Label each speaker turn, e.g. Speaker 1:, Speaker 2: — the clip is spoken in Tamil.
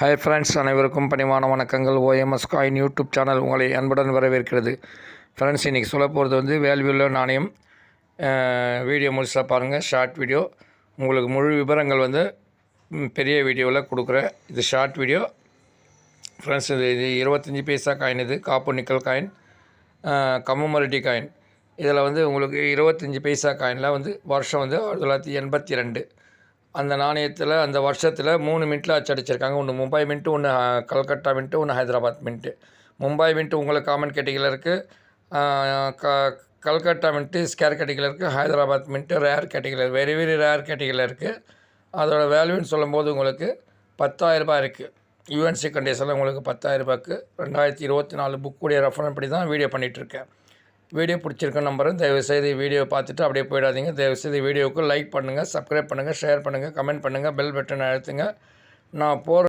Speaker 1: ஹாய் ஃப்ரெண்ட்ஸ், அனைவருக்கும் பணிவான வணக்கங்கள். ஓஎம்எஸ் காயின் யூடியூப் சேனல் உங்களை அன்புடன் வரவேற்கிறது. ஃப்ரெண்ட்ஸ், இன்றைக்கி சொல்ல போகிறது வந்து வேல்யூல நாணயம். வீடியோ முழுசாக பாருங்கள். Short video. உங்களுக்கு முழு விவரங்கள் வந்து பெரிய வீடியோவில் கொடுக்குறேன். இது ஷார்ட் வீடியோ ஃப்ரெண்ட்ஸ். இது 25 பைசா காயின். இது காப்பு நிக்கல் காயின், கம்மமரிட்டி காயின். இதில் வந்து உங்களுக்கு 25 பைசா காயினில் வந்து வருஷம் வந்து 1982. அந்த நாணயத்தில் அந்த வருஷத்தில் 3 மின்ட்டில் அச்சடிச்சிருக்காங்க. ஒன்று மும்பை மின்ட்டு, ஒன்று கல்கட்டா மின்ட்டு, ஒன்று ஹைதராபாத் மின்ட்டு. மும்பை மின்ட்டு உங்களுக்கு காமன் கேட்டகிரியில் இருக்குது. கல்கட்டா மின்ட்டு ஸ்கேர் கேட்டகிரியில் இருக்குது. ஹைதராபாத் மின்ட்டு ரேர் கேட்டகிரியில், வெரி வெரி ரேர் கேட்டகிரியில் இருக்குது. அதோடய வேல்யூன்னு சொல்லும்போது உங்களுக்கு 10,000 ரூபாய் இருக்குது. யூஎன்சி கண்டிஷனில் உங்களுக்கு 10,000 ரூபாய்க்கு 2024 புக்குடைய ரெஃபரன்ஸ் படி தான் வீடியோ பண்ணிகிட்ருக்கேன். வீடியோ பிடிச்சிருக்க நம்பரும் தயவுசெய்து வீடியோ பார்த்துட்டு அப்படியே போயிடாதீங்க. தயவுசெய்து வீடியோவுக்கு லைக் பண்ணுங்கள், சப்ஸ்கிரைப் பண்ணுங்கள், ஷேர் பண்ணுங்கள், கமெண்ட் பண்ணுங்கள், பெல் பட்டன் அழுத்துங்க. நான் போகிற